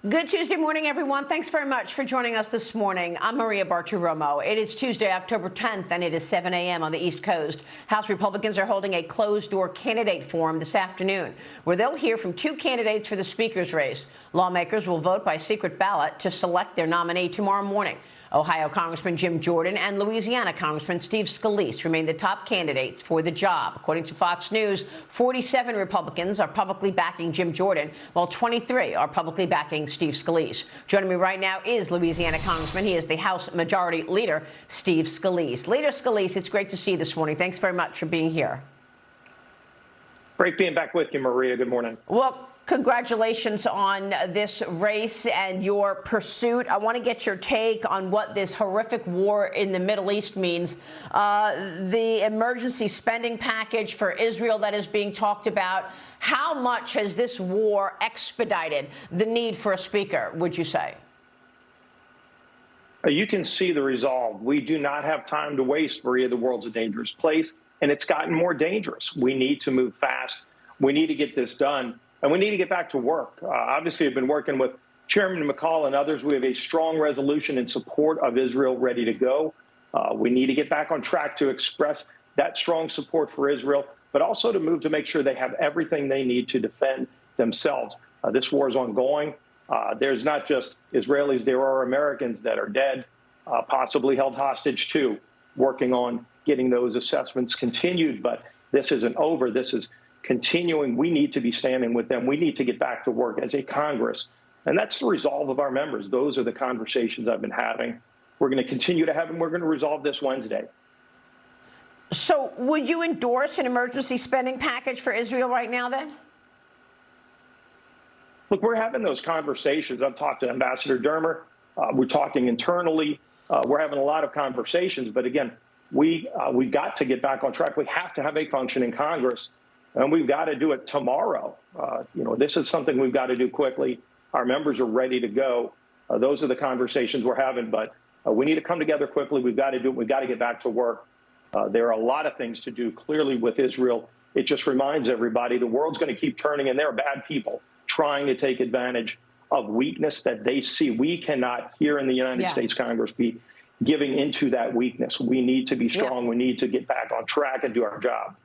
Good Tuesday morning, everyone. Thanks very much for joining us this morning. I'm Maria Bartiromo. It is Tuesday, October 10th, and it is 7 a.m. on the East Coast. House Republicans are holding a closed-door candidate forum this afternoon, where they'll hear from two candidates for the Speaker's race. Lawmakers will vote by secret ballot to select their nominee tomorrow morning. Ohio Congressman Jim Jordan and Louisiana Congressman Steve Scalise remain the top candidates for the job. According to Fox News, 47 Republicans are publicly backing Jim Jordan, while 23 are publicly backing Steve Scalise. Joining me right now is Louisiana Congressman. He is the House Majority Leader, Steve Scalise. Leader Scalise, it's great to see you this morning. Thanks very much for being here. Great being back with you, Maria. Good morning. Well, congratulations on this race and your pursuit. I want to get your take on what this horrific war in the Middle East means. The emergency spending package for Israel that is being talked about. How much has this war expedited the need for a speaker, would you say? You can see the resolve. We do not have time to waste, Maria. The world's a dangerous place, and it's gotten more dangerous. We need to move fast. We need to get this done. And we need to get back to work. Obviously, I've been working with Chairman McCall and others. We have a strong resolution in support of Israel ready to go. We need to get back on track to express that strong support for Israel, but also to move to make sure they have everything they need to defend themselves. This war is ongoing. There's not just Israelis. There are Americans that are dead, possibly held hostage too, working on getting those assessments continued. But this isn't over. This is continuing. We need to be standing with them. We need to get back to work as a Congress. And that's the resolve of our members. Those are the conversations I've been having. We're going to continue to have them. We're going to resolve this Wednesday. So would you endorse an emergency spending package for Israel right now then? Look, we're having those conversations. I've talked to Ambassador Dermer. We're talking internally. We're having a lot of conversations. But again, we've got to get back on track. We have to have a functioning Congress. And we've got to do it tomorrow. This is something we've got to do quickly. Our members are ready to go. Those are the conversations we're having. But we need to come together quickly. We've got to do it. We've got to get back to work. There are a lot of things to do, clearly, with Israel. It just reminds everybody the world's going to keep turning, and there are bad people trying to take advantage of weakness that they see. We cannot, here in the United States Congress, be giving into that weakness. We need to be strong. We need to get back on track and do our job.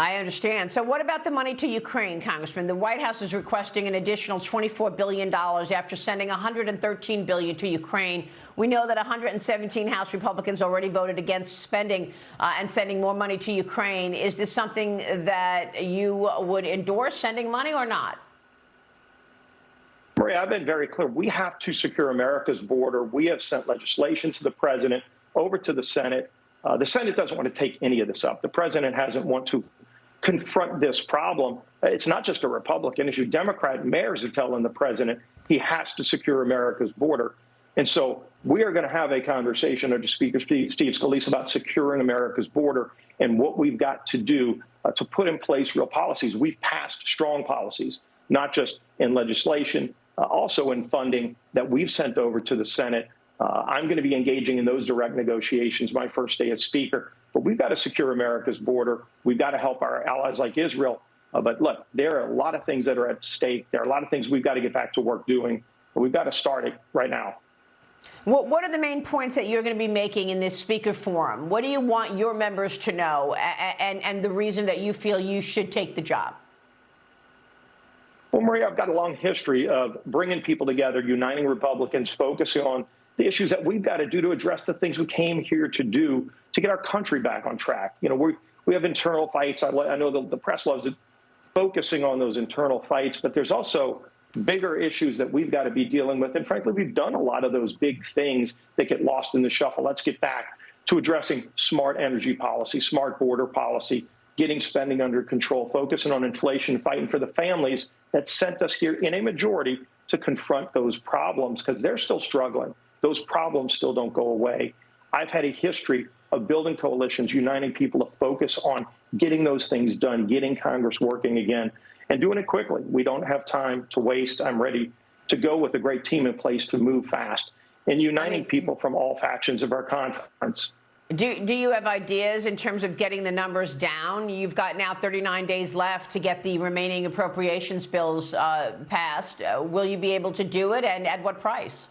I understand. So what about the money to Ukraine, Congressman? The White House is requesting an additional $24 billion after sending $113 billion to Ukraine. We know that 117 House Republicans already voted against spending and sending more money to Ukraine. Is this something that you would endorse, sending money, or not? Maria, I've been very clear. We have to secure America's border. We have sent legislation to the president, over to the Senate. The Senate doesn't want to take any of this up. The president hasn't want to confront this problem. It's not just a Republican issue. Democrat mayors are telling the president he has to secure America's border. And so we are going to have a conversation under Speaker Steve Scalise about securing America's border and what we've got to do to put in place real policies. We've passed strong policies, not just in legislation, also in funding that we've sent over to the Senate. I'm going to be engaging in those direct negotiations my first day as Speaker. But we've got to secure America's border. We've got to help our allies like Israel. But look, there are a lot of things that are at stake. There are a lot of things we've got to get back to work doing. But we've got to start it right now. What are the main points that you're going to be making in this Speaker Forum? What do you want your members to know and the reason that you feel you should take the job? Well, Maria, I've got a long history of bringing people together, uniting Republicans, focusing on the issues that we've got to do to address the things we came here to do to get our country back on track. We have internal fights. I know the press loves it, focusing on those internal fights, but there's also bigger issues that we've got to be dealing with. And frankly, we've done a lot of those big things that get lost in the shuffle. Let's get back to addressing smart energy policy, smart border policy, getting spending under control, focusing on inflation, fighting for the families that sent us here in a majority to confront those problems because they're still struggling. Those problems still don't go away. I've had a history of building coalitions, uniting people to focus on getting those things done, getting Congress working again, and doing it quickly. We don't have time to waste. I'm ready to go with a great team in place to move fast and uniting people from all factions of our conference. Do you have ideas in terms of getting the numbers down? You've got now 39 days left to get the remaining appropriations bills passed. Will you be able to do it, and at what price?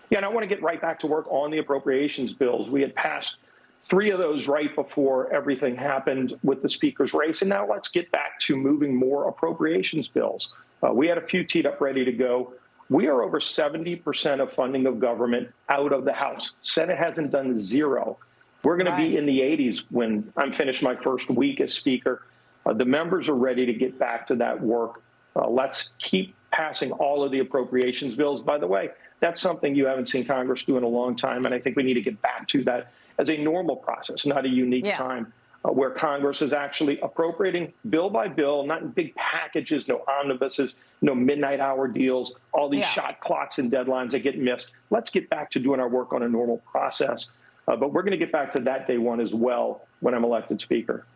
Yeah, and I want to get right back to work on the appropriations bills. We had passed 3 of those right before everything happened with the speaker's race, and now let's get back to moving more appropriations bills. We had a few teed up ready to go. We are over 70% of funding of government out of the House. Senate hasn't done 0. We're going to be in the 80s when I'm finished my first week as Speaker. The members are ready to get back to that work. Let's keep passing all of the appropriations bills. By the way, that's something you haven't seen Congress do in a long time, and I think we need to get back to that as a normal process, not a unique time where Congress is actually appropriating bill by bill, not in big packages, no omnibuses, no midnight hour deals, all these shot clocks and deadlines that get missed. Let's get back to doing our work on a normal process. But we're going to get back to that day one as well when I'm elected Speaker.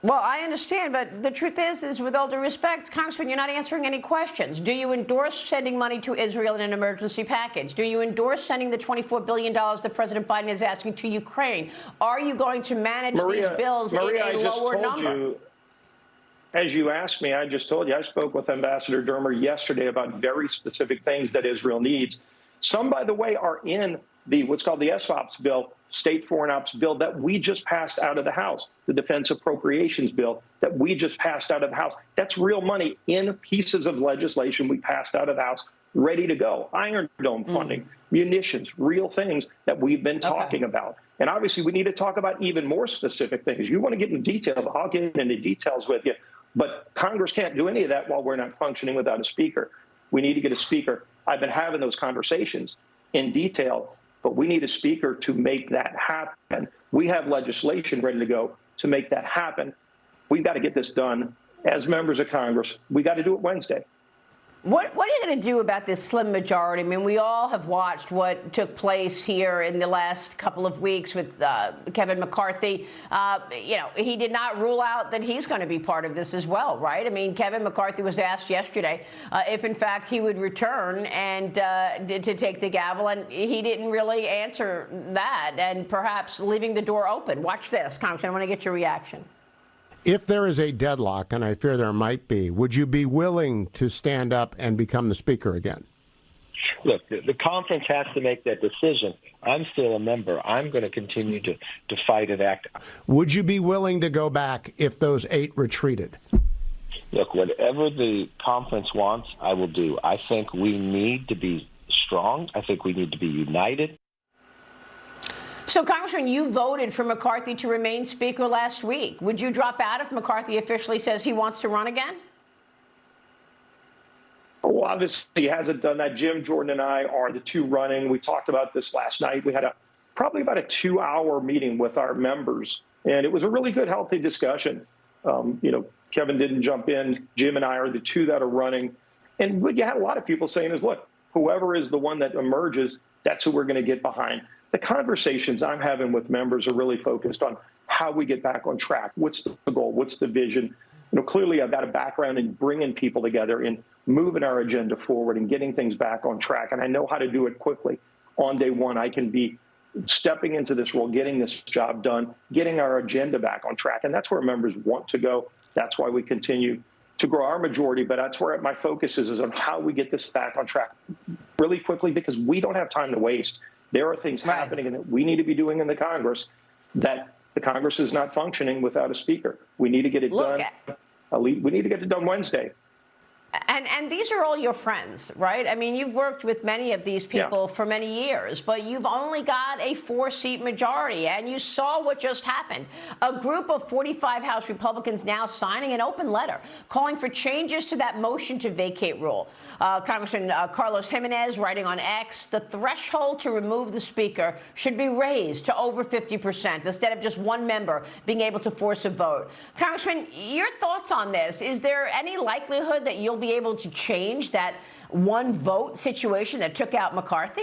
Well, I understand, but the truth is with all due respect, Congressman, you're not answering any questions. Do you endorse sending money to Israel in an emergency package? Do you endorse sending the $24 billion that President Biden is asking to Ukraine? Are you going to manage these bills in a lower number? As you asked me, I just told you, I spoke with Ambassador Dermer yesterday about very specific things that Israel needs. Some, by the way, are in the what's called the SFOPS bill, State Foreign Ops bill, that we just passed out of the House, the Defense Appropriations bill that we just passed out of the House. That's real money in pieces of legislation we passed out of the House, ready to go. Iron Dome funding, munitions, real things that we've been talking about. And obviously, we need to talk about even more specific things. You want to get into details, I'll get into details with you. But Congress can't do any of that while we're not functioning without a speaker. We need to get a speaker. I've been having those conversations in detail, but we need a speaker to make that happen. We have legislation ready to go to make that happen. We've got to get this done as members of Congress. We got to do it Wednesday. What are you going to do about this slim majority? I mean, we all have watched what took place here in the last couple of weeks with Kevin McCarthy. He did not rule out that he's going to be part of this as well, right? I mean, Kevin McCarthy was asked yesterday if, in fact, he would return and to take the gavel, and he didn't really answer that, and perhaps leaving the door open. Watch this, Congressman. I want to get your reaction. If there is a deadlock, and I fear there might be, would you be willing to stand up and become the speaker again? Look, the conference has to make that decision. I'm still a member. I'm going to continue to fight and act. Would you be willing to go back if those 8 retreated? Look, whatever the conference wants, I will do. I think we need to be strong. I think we need to be united. So, Congressman, you voted for McCarthy to remain Speaker last week. Would you drop out if McCarthy officially says he wants to run again? Well, obviously, he hasn't done that. Jim, Jordan, and I are the 2 running. We talked about this last night. We had probably about a 2-hour meeting with our members, and it was a really good, healthy discussion. Kevin didn't jump in. Jim and I are the 2 that are running. And what you had a lot of people saying is, look, whoever is the one that emerges, that's who we're going to get behind. The conversations I'm having with members are really focused on how we get back on track. What's the goal? What's the vision? Clearly, I've got a background in bringing people together and moving our agenda forward and getting things back on track. And I know how to do it quickly. On day one, I can be stepping into this role, getting this job done, getting our agenda back on track. And that's where members want to go. That's why we continue to grow our majority. But that's where my focus is on how we get this back on track really quickly, because we don't have time to waste. There are things happening that we need to be doing in the Congress that the Congress is not functioning without a speaker. We need to get it done. We need to get it done Wednesday. And these are all your friends, right? I mean, you've worked with many of these people for many years, but you've only got a 4-seat majority, and you saw what just happened. A group of 45 House Republicans now signing an open letter calling for changes to that motion to vacate rule. Congressman Carlos Jimenez writing on X, the threshold to remove the speaker should be raised to over 50% instead of just one member being able to force a vote. Congressman, your thoughts on this? Is there any likelihood that you'll be able to change that one vote situation that took out McCarthy?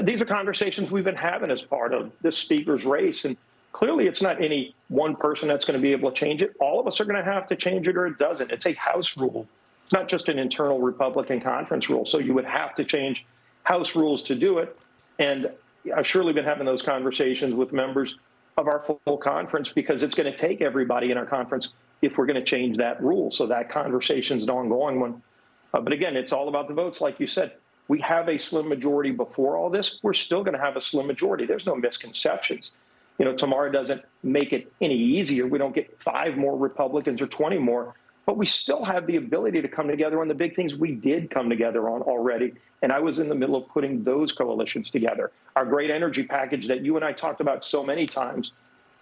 These are conversations we've been having as part of the speaker's race. And clearly, it's not any one person that's going to be able to change it. All of us are going to have to change it, or it doesn't. It's a House rule. It's not just an internal Republican conference rule. So you would have to change House rules to do it. And I've surely been having those conversations with members of our full conference, because it's going to take everybody in our conference if we're going to change that rule. So that conversation is an ongoing one. But again, it's all about the votes. Like you said, we have a slim majority before all this. We're still going to have a slim majority. There's no misconceptions. Tomorrow doesn't make it any easier. We don't get 5 more Republicans or 20 more, but we still have the ability to come together on the big things we did come together on already. And I was in the middle of putting those coalitions together. Our great energy package that you and I talked about so many times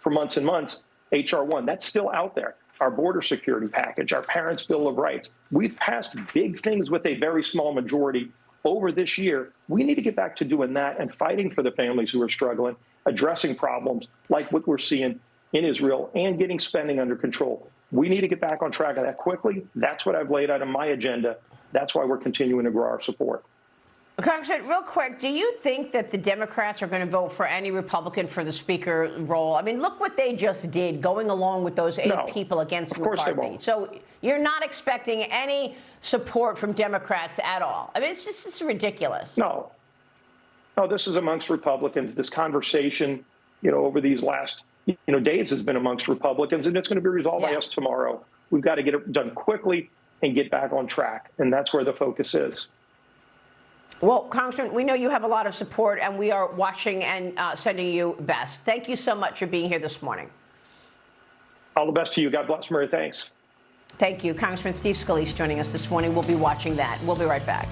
for months and months, H.R. 1, that's still out there. Our border security package, our Parents' Bill of Rights. We've passed big things with a very small majority over this year. We need to get back to doing that and fighting for the families who are struggling, addressing problems like what we're seeing in Israel, and getting spending under control. We need to get back on track of that quickly. That's what I've laid out on my agenda. That's why we're continuing to grow our support. Congressman, real quick, do you think that the Democrats are going to vote for any Republican for the Speaker role? I mean, look what they just did, going along with those 8 people against McCarthy. Of course they won't. So you're not expecting any support from Democrats at all. I mean, it's ridiculous. No, this is amongst Republicans. This conversation, over these last, days has been amongst Republicans, and it's going to be resolved by us tomorrow. We've got to get it done quickly and get back on track, and that's where the focus is. Well, Congressman, we know you have a lot of support, and we are watching and sending you best. Thank you so much for being here this morning. All the best to you. God bless, Maria. Thanks. Thank you. Congressman Steve Scalise joining us this morning. We'll be watching that. We'll be right back.